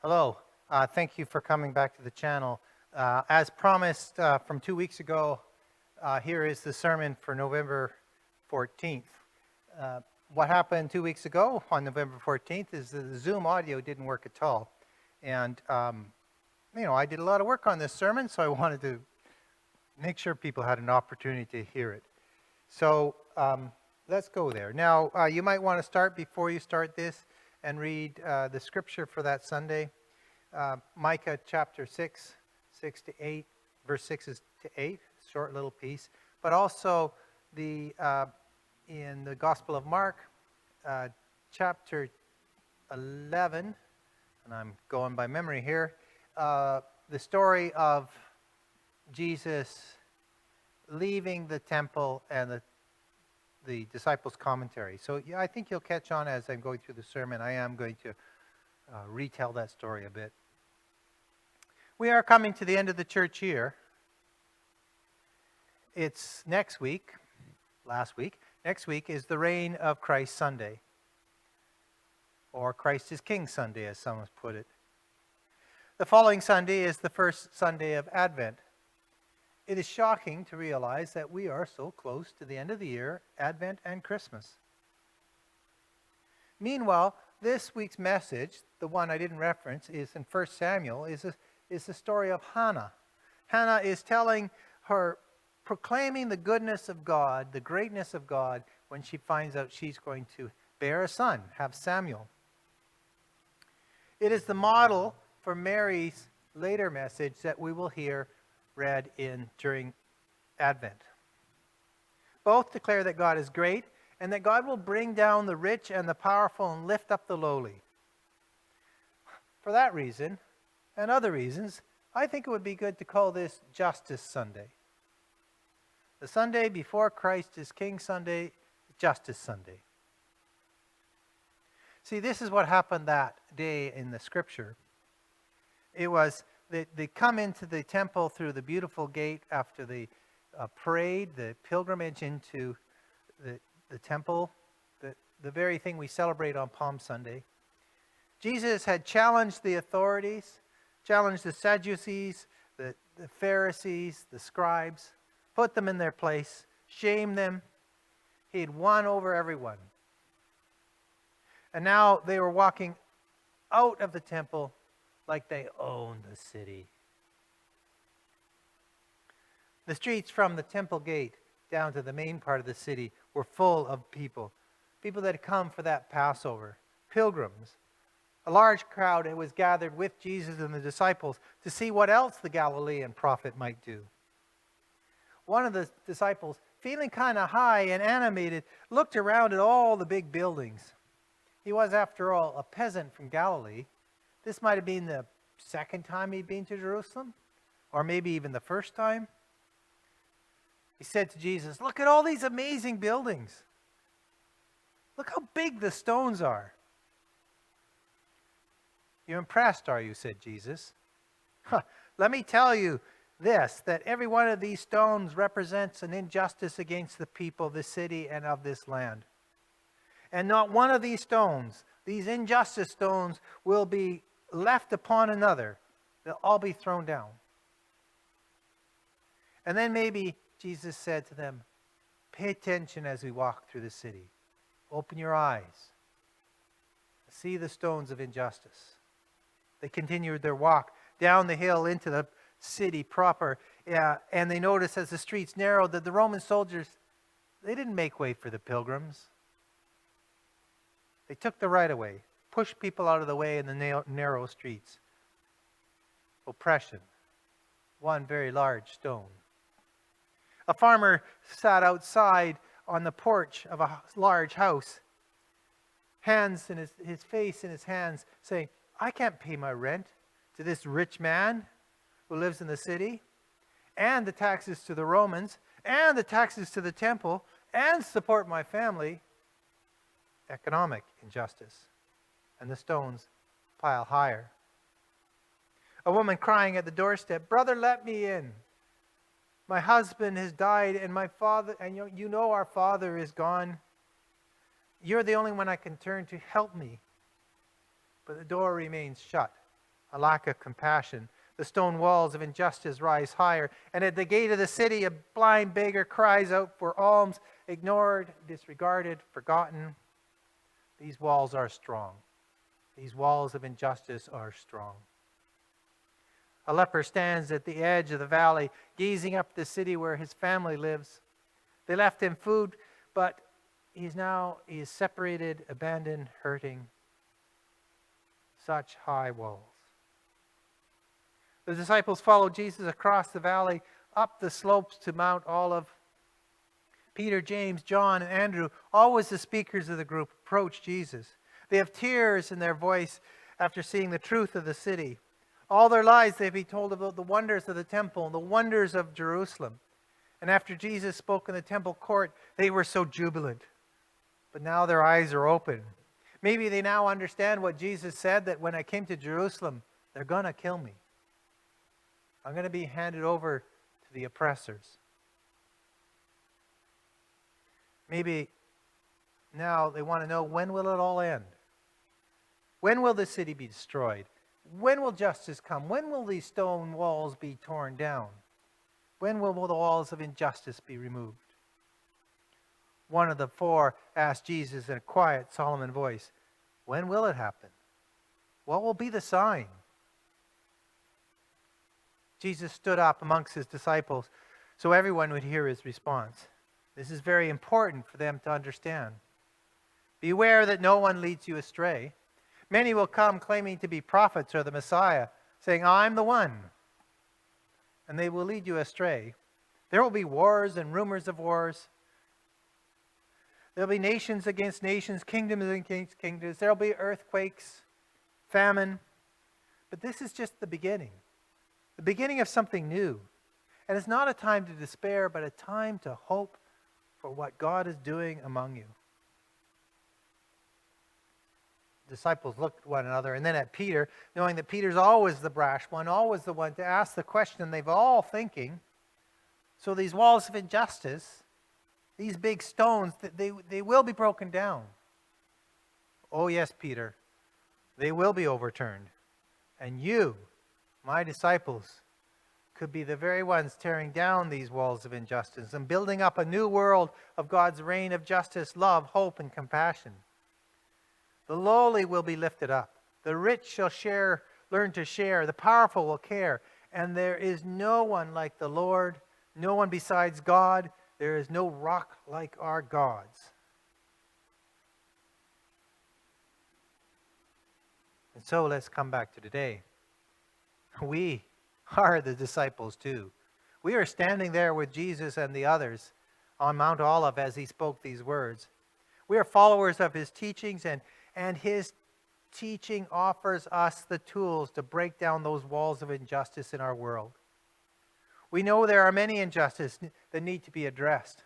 Hello. Thank you for coming back to the channel. As promised from 2 weeks ago, here is the sermon for November 14th. What happened 2 weeks ago on November 14th is that the Zoom audio didn't work at all. And, I did a lot of work on this sermon, so I wanted to make sure people had an opportunity to hear it. So let's go there. Now, you might want to start before you start this and read the scripture for that Sunday. Micah chapter 6, 6 to 8, verse 6 to 8, short little piece. But also in the Gospel of Mark, chapter 11, and I'm going by memory here, the story of Jesus leaving the temple and the disciples' commentary. So I think you'll catch on as I'm going through the sermon. I am going to retell that story a bit. We are coming to the end of the church year. It's next week, last week. Next week is the Reign of Christ Sunday, or Christ is King Sunday, as some have put it. The following Sunday is the first Sunday of Advent. It is shocking to realize that we are so close to the end of the year, Advent and Christmas. Meanwhile, this week's message, the one I didn't reference, is in 1 Samuel, is the story of Hannah. Hannah is proclaiming the goodness of God, the greatness of God, when she finds out she's going to bear a son, have Samuel. It is the model for Mary's later message that we will hear read during Advent. Both declare that God is great and that God will bring down the rich and the powerful and lift up the lowly. For that reason, and other reasons, I think it would be good to call this Justice Sunday. The Sunday before Christ is King Sunday, Justice Sunday. See, this is what happened that day in the scripture. It was they come into the temple through the beautiful gate after the parade, the pilgrimage into the temple, the very thing we celebrate on Palm Sunday. Jesus had challenged the authorities, challenged the Sadducees, the Pharisees, the scribes, put them in their place, shamed them. He had won over everyone. And now they were walking out of the temple like they owned the city. The streets from the temple gate down to the main part of the city were full of people that had come for that Passover, pilgrims. A large crowd was gathered with Jesus and the disciples to see what else the Galilean prophet might do. One of the disciples, feeling kind of high and animated, looked around at all the big buildings. He was, after all, a peasant from Galilee. This might have been the second time he'd been to Jerusalem, or maybe even the first time. He said to Jesus, "Look at all these amazing buildings. Look how big the stones are." "You're impressed, are you?" said Jesus. "Let me tell you this, that every one of these stones represents an injustice against the people of this city and of this land. And not one of these stones, these injustice stones, will be left upon another. They'll all be thrown down." And then maybe Jesus said to them, "Pay attention as we walk through the city. Open your eyes. See the stones of injustice." They continued their walk down the hill into the city proper, and they noticed as the streets narrowed that the Roman soldiers, they didn't make way for the pilgrims. They took the right of way, pushed people out of the way in the narrow streets. Oppression. One very large stone. A farmer sat outside on the porch of a large house, hands in his face in his hands, saying, "I can't pay my rent to this rich man who lives in the city, and the taxes to the Romans, and the taxes to the temple, and support my family." Economic injustice. And the stones pile higher. A woman crying at the doorstep, "Brother, let me in. My husband has died, and my father, and you know our father is gone. You're the only one I can turn to help me." But the door remains shut. a lack of compassion. The stone walls of injustice rise higher, and at the gate of the city, a blind beggar cries out for alms, ignored, disregarded, forgotten. These walls are strong. These walls of injustice are strong. A leper stands at the edge of the valley, gazing up the city where his family lives. They left him food, but he is separated, abandoned, hurting. Such high walls. The disciples followed Jesus across the valley, up the slopes to Mount Olive. Peter, James, John, and Andrew, always the speakers of the group, approach Jesus. They have tears in their voice after seeing the truth of the city. All their lives they've been told about the wonders of the temple and the wonders of Jerusalem. And after Jesus spoke in the temple court, they were so jubilant. But now their eyes are open. Maybe they now understand what Jesus said, that when I came to Jerusalem, they're going to kill me. I'm going to be handed over to the oppressors. Maybe now they want to know, when will it all end? When will the city be destroyed? When will justice come? When will these stone walls be torn down? When will the walls of injustice be removed? One of the four asked Jesus in a quiet, solemn voice, when will it happen? What will be the sign? Jesus stood up amongst his disciples so everyone would hear his response. This is very important for them to understand. Beware that no one leads you astray. Many will come claiming to be prophets or the Messiah, saying, I'm the one. And they will lead you astray. There will be wars and rumors of wars. There will be nations against nations, kingdoms against kingdoms. There will be earthquakes, famine. But this is just the beginning of something new. And it's not a time to despair, but a time to hope for what God is doing among you. Disciples looked at one another and then at Peter, knowing that Peter's always the brash one, always the one to ask the question they've all thinking. So these walls of injustice, these big stones, they will be broken down. Oh yes, Peter, they will be overturned. And you, my disciples, could be the very ones tearing down these walls of injustice and building up a new world of God's reign of justice, love, hope, and compassion. The lowly will be lifted up. The rich shall learn to share. The powerful will care. And there is no one like the Lord, no one besides God. There is no rock like our God's. And so let's come back to today. We are the disciples too. We are standing there with Jesus and the others on Mount Olive as he spoke these words. We are followers of his teachings, and his teaching offers us the tools to break down those walls of injustice in our world. We know there are many injustices that need to be addressed.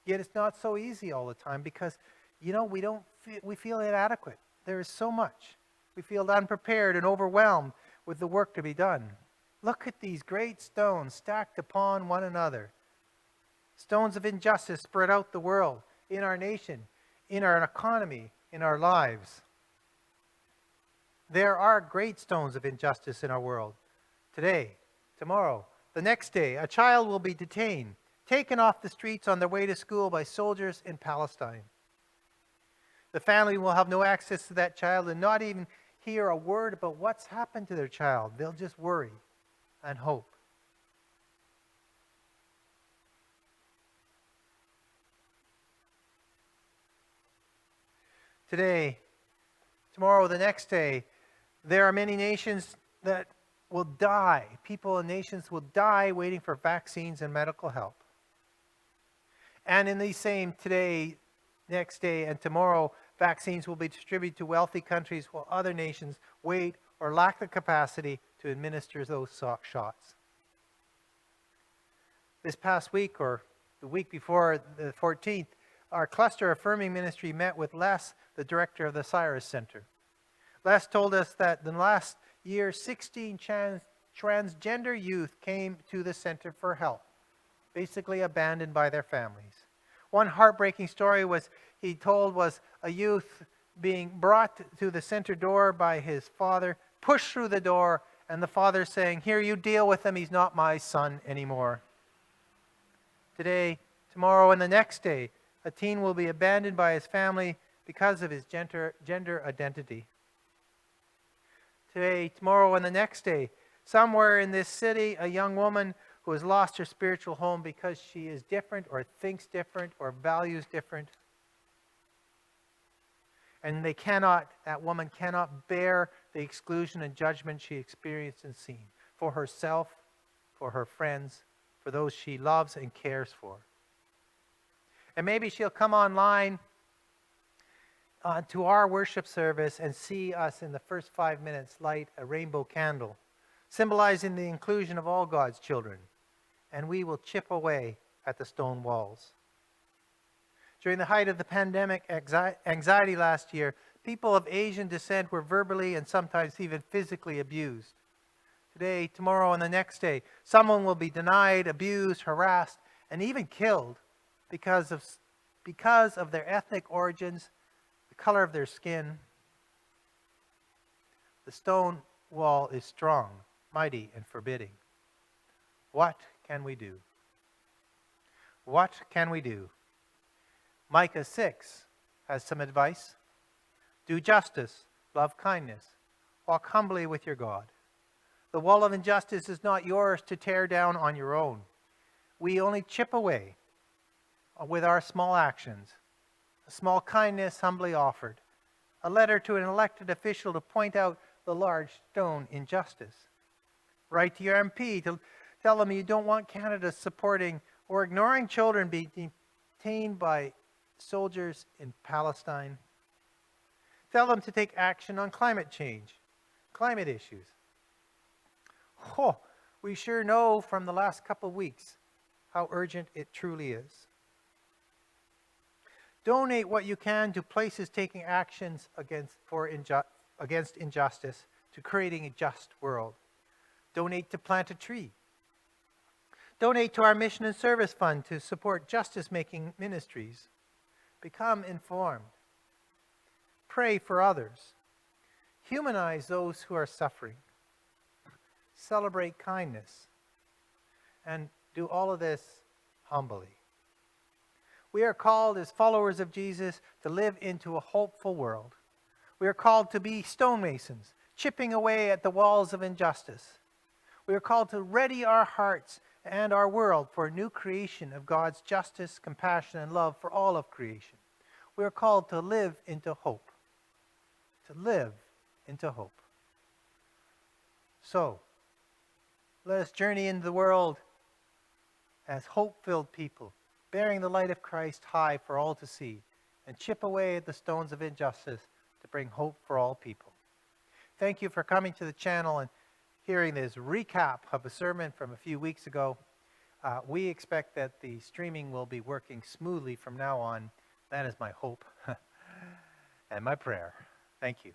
Yet it's not so easy all the time because, we feel inadequate. There is so much. We feel unprepared and overwhelmed with the work to be done. Look at these great stones stacked upon one another. Stones of injustice spread out the world, in our nation, in our economy, in our lives. There are great stones of injustice in our world. Today, tomorrow, the next day, a child will be detained, taken off the streets on their way to school by soldiers in Palestine. The family will have no access to that child and not even hear a word about what's happened to their child. They'll just worry and hope. Today, tomorrow, the next day, there are many nations that will die. People and nations will die waiting for vaccines and medical help. And in these same today, next day, and tomorrow, vaccines will be distributed to wealthy countries while other nations wait or lack the capacity to administer those shots. This past week, or the week before the 14th, our Cluster Affirming Ministry met with Les, the director of the Cyrus Center. Les told us that in the last year, 16 transgender youth came to the center for help, basically abandoned by their families. One heartbreaking story was a youth being brought to the center door by his father, push through the door, and the father saying, "Here, you deal with him. He's not my son anymore." Today, tomorrow, and the next day, a teen will be abandoned by his family because of his gender identity. Today, tomorrow, and the next day, somewhere in this city, a young woman who has lost her spiritual home because she is different or thinks different or values different. And that woman cannot bear the exclusion and judgment she experienced and seen for herself, for her friends, for those she loves and cares for. And maybe she'll come online to our worship service and see us in the first 5 minutes light a rainbow candle, symbolizing the inclusion of all God's children. And we will chip away at the stone walls. During the height of the pandemic anxiety last year, people of Asian descent were verbally and sometimes even physically abused. Today, tomorrow, and the next day, someone will be denied, abused, harassed, and even killed because of their ethnic origins, the color of their skin. The stone wall is strong, mighty, and forbidding. What can we do? What can we do? Micah 6 has some advice. Do justice, love kindness, walk humbly with your God. The wall of injustice is not yours to tear down on your own. We only chip away with our small actions. A small kindness humbly offered. A letter to an elected official to point out the large stone injustice. Write to your MP to tell them you don't want Canada supporting or ignoring children being detained by soldiers in Palestine. Tell them to take action on climate change, climate issues. Oh, we sure know from the last couple of weeks how urgent it truly is. Donate what you can to places taking actions against injustice, to creating a just world. Donate to plant a tree. Donate to our Mission and Service Fund to support justice-making ministries. Become informed. Pray for others. Humanize those who are suffering. Celebrate kindness. And do all of this humbly. We are called as followers of Jesus to live into a hopeful world. We are called to be stonemasons, chipping away at the walls of injustice. We are called to ready our hearts and our world for a new creation of God's justice, compassion, and love for all of creation. We are called to live into hope. To live into hope. So, let us journey into the world as hope-filled people, bearing the light of Christ high for all to see, and chip away at the stones of injustice to bring hope for all people. Thank you for coming to the channel and hearing this recap of a sermon from a few weeks ago. We expect that the streaming will be working smoothly from now on. That is my hope and my prayer. Thank you.